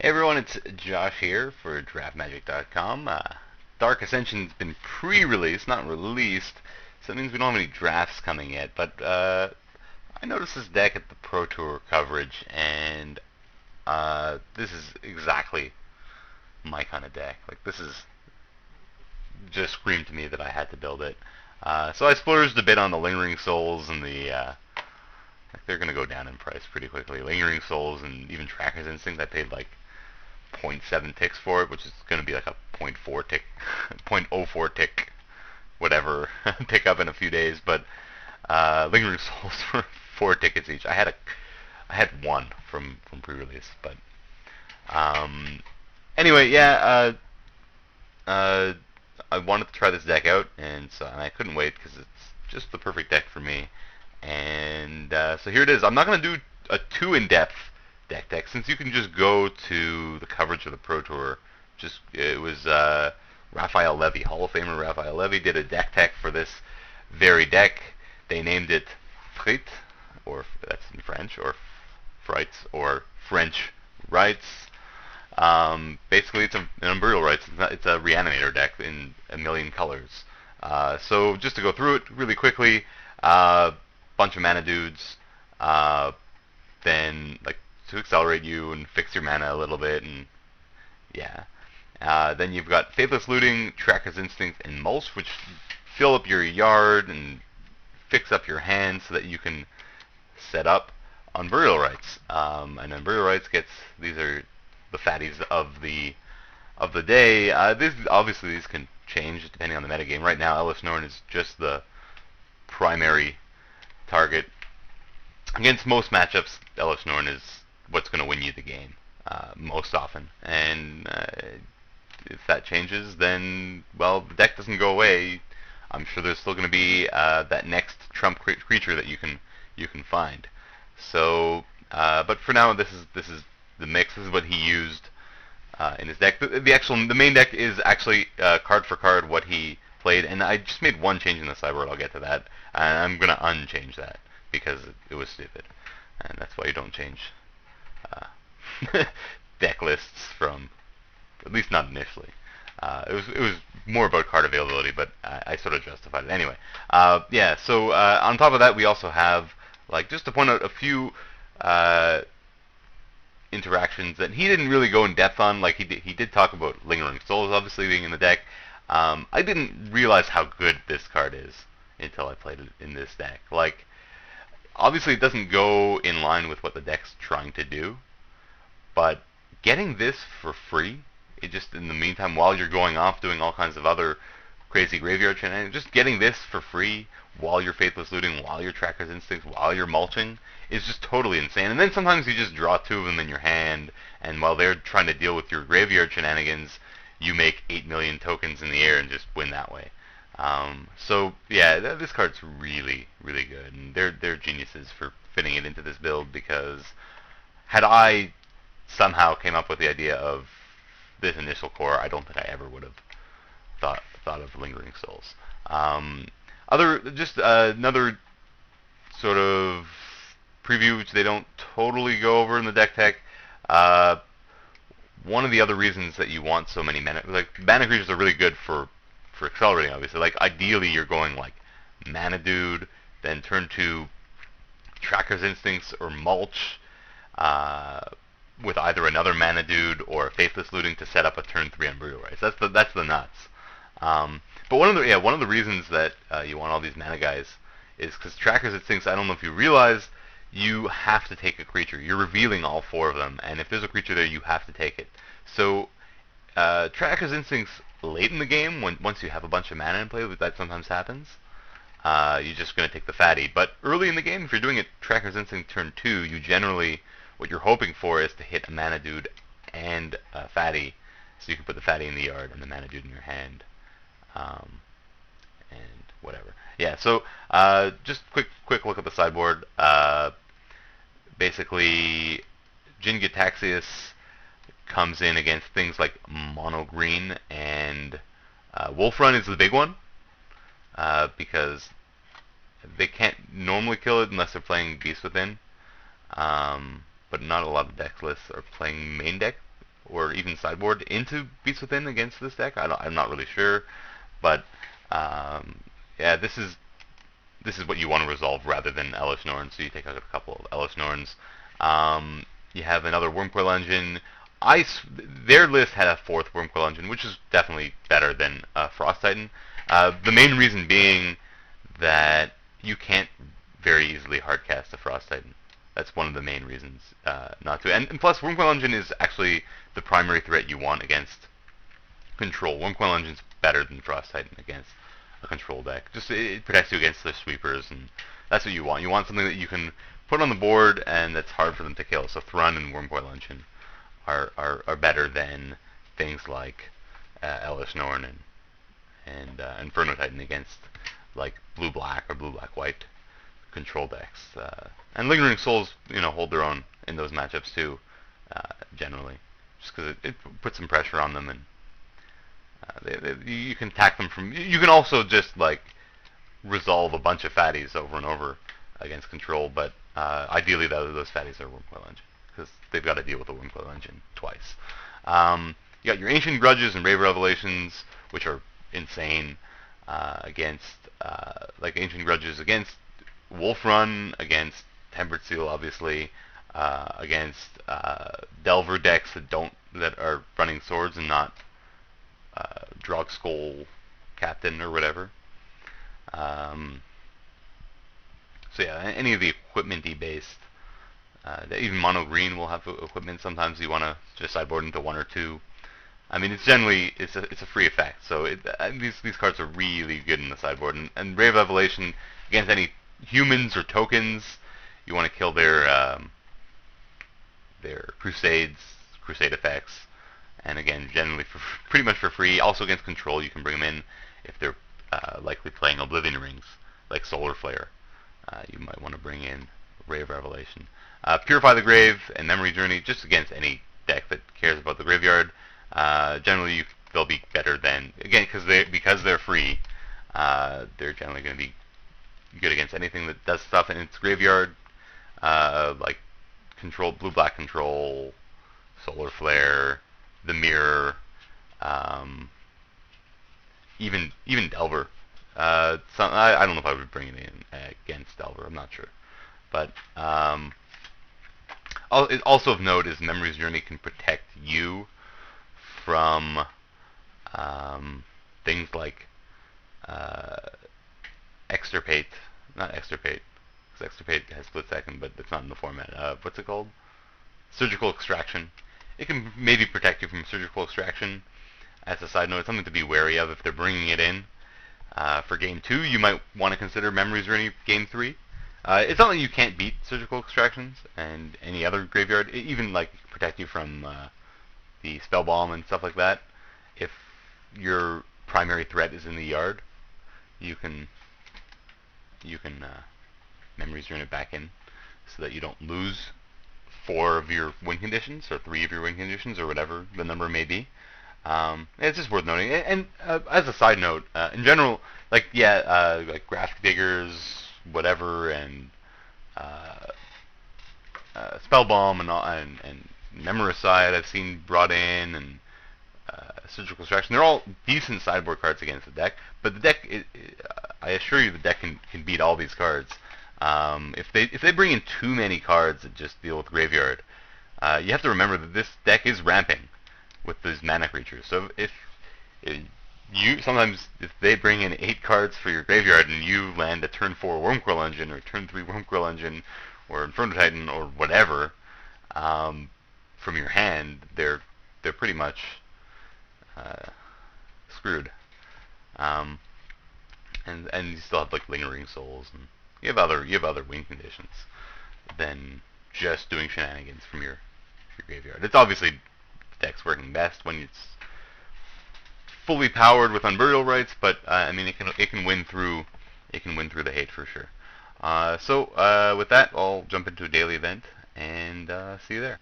Hey everyone, it's Josh here for DraftMagic.com. Dark Ascension's been pre-released, not released, so that means we don't have any drafts coming yet. But I noticed this deck at the Pro Tour coverage, and this is exactly my kind of deck. Like this is just screamed to me that I had to build it. So I splurged a bit on the Lingering Souls and they're gonna go down in price pretty quickly. Lingering Souls and even Tracker's Instinct, I paid like zero point 0.7 ticks for it, which is going to be like a zero point 0.4 tick, 0.04 tick, whatever, pick up in a few days. But Lingering Souls for 4 tickets each. I had one from pre-release, but um, anyway, yeah. I wanted to try this deck out, and I couldn't wait because it's just the perfect deck for me. And so here it is. I'm not going to do a too in-depth deck since you can just go to the coverage of the Pro Tour. It was Raphael Levy, Hall of Famer Raphael Levy, did a deck tech for this very deck. They named it Frites, or that's in French, or Frites, or French Rites. Basically, it's an Unburial Rites. It's a Reanimator deck in a million colors. So just to go through it really quickly, bunch of mana dudes, then like to accelerate you and fix your mana a little bit, and yeah. Then you've got Faithless Looting, Tracker's Instinct, and Mulch, which fill up your yard and fix up your hand so that you can set up Unburial Rites. And Unburial Rites these are the fatties of the day. These can change depending on the metagame. Right now, Ellis Norn is just the primary target. Against most matchups, Ellis Norn is what's going to win you the game most often. And if that changes, then, well, the deck doesn't go away. I'm sure there's still going to be that next trump creature that you can find. So, but for now, this is the mix. This is what he used in his deck. The main deck is actually card for card what he played, and I just made one change in the sideboard. I'll get to that, and I'm gonna unchange that because it was stupid, and that's why you don't change deck lists from, at least not initially. It was more about card availability, but I sort of justified it anyway. Yeah. So on top of that, we also have, like, just to point out a few interactions that he didn't really go in depth on. Like he did talk about Lingering Souls obviously being in the deck. I didn't realize how good this card is until I played it in this deck. Like, obviously it doesn't go in line with what the deck's trying to do, but getting this for free, it just, in the meantime, while you're going off doing all kinds of other crazy graveyard shenanigans, just getting this for free while you're Faithless Looting, while you're Tracker's Instincts, while you're mulching, is just totally insane. And then sometimes you just draw two of them in your hand, and while they're trying to deal with your graveyard shenanigans, you make 8 million tokens in the air and just win that way. So yeah, this card's really, really good, and they're geniuses for fitting it into this build, because had I somehow came up with the idea of this initial core, I don't think I ever would have thought of Lingering Souls. Another sort of preview which they don't totally go over in the deck tech. One of the other reasons that you want so many mana creatures are really good for accelerating, obviously. Like, ideally you're going like Mana Dude, then turn to Tracker's Instincts or Mulch, with either another Mana Dude or Faithless Looting to set up a turn 3 Unburial Rites. That's the nuts. But one of the reasons that you want all these mana guys is because Tracker's Instincts, I don't know if you realize, you have to take a creature. You're revealing all 4 of them, and if there's a creature there, you have to take it. So Tracker's Instincts late in the game, once you have a bunch of mana in play, that sometimes happens. You're just going to take the fatty. But early in the game, if you're doing it Tracker's Instinct turn 2, you generally, what you're hoping for is to hit a Mana Dude and a fatty, so you can put the fatty in the yard and the Mana Dude in your hand. And whatever. Yeah, so just quick look at the sideboard. Basically, Jin Gitaxias comes in against things like Mono Green, and Wolf Run is the big one, because they can't normally kill it unless they're playing Beast Within. But not a lot of deck lists are playing main deck or even sideboard into Beasts Within against this deck. I'm not really sure, but yeah, this is what you want to resolve rather than Elish Norn. So you take out a couple of Elish Norns. You have another Wurmcoil Engine. Their list had a fourth Wurmcoil Engine, which is definitely better than Frost Titan. The main reason being that you can't very easily hardcast a Frost Titan. That's one of the main reasons not to. And plus, Wurmcoil Engine is actually the primary threat you want against control. Wurmcoil Engine's better than Frost Titan against a control deck. Just it protects you against the sweepers, and that's what you want. You want something that you can put on the board and that's hard for them to kill. So Thrun and Wurmcoil Engine are better than things like Elish Norn and Inferno Titan against like blue black or blue black white control decks. And Lingering Souls, hold their own in those matchups too, generally, just because it puts some pressure on them, and you can attack them from. You can also just like resolve a bunch of fatties over and over against control, but ideally those fatties are Wurmcoil Engine because they've got to deal with the Wurmcoil Engine twice. You got your Ancient Grudges and Rave Revelations, which are insane against like Ancient Grudges against Wolf Run, against Tempered Seal, obviously, against Delver decks that are running swords and not Drog Skull Captain or whatever. So yeah, any of the equipment-y based, even Mono Green will have equipment. Sometimes you want to just sideboard into one or two. I mean, it's generally it's a free effect. So these cards are really good in the sideboard. And Rave Revelation against any humans or tokens, you want to kill their crusade effects. And again, generally pretty much for free. Also against control, you can bring them in if they're likely playing Oblivion Rings, like Solar Flare. You might want to bring in Rave Revelation. Purify the Grave and Memory Journey, just against any deck that cares about the graveyard. Generally, they'll be better than, again, because they're free, they're generally going to be good against anything that does stuff in its graveyard, like blue-black control, Solar Flare, the Mirror, even Delver. I don't know if I would bring it in against Delver. I'm not sure, but also of note is Memory's Journey can protect you from things like Extirpate, not Extirpate, because Extirpate has split second, but it's not in the format. What's it called? Surgical Extraction. It can maybe protect you from Surgical Extraction. As a side note, it's something to be wary of if they're bringing it in. For Game 2, you might want to consider Memories Journey Game 3. It's not that you can't beat Surgical Extractions and any other graveyard. It even like protect you from the Spell Bomb and stuff like that. If your primary threat is in the yard, you can Memories Journey it back in so that you don't lose 4 of your win conditions or 3 of your win conditions or whatever the number may be. It's just worth noting. And as a side note, in general, like Graphic Diggers, whatever, and Spell Bomb and Memoricide I've seen brought in, and Surgical Extraction. They're all decent sideboard cards against the deck, but the deck, I assure you, the deck can beat all these cards. If they bring in too many cards that just deal with graveyard, you have to remember that this deck is ramping with these mana creatures. So if they bring in 8 cards for your graveyard and you land a turn 4 Wurmcoil Engine or turn 3 Wurmcoil Engine or Inferno Titan or whatever from your hand, they're pretty much screwed. And you still have like Lingering Souls, and you have other win conditions than just doing shenanigans from your graveyard. It's obviously the deck's working best when it's fully powered with Unburial Rites, but I mean it can win through the hate for sure. So with that, I'll jump into a daily event and see you there.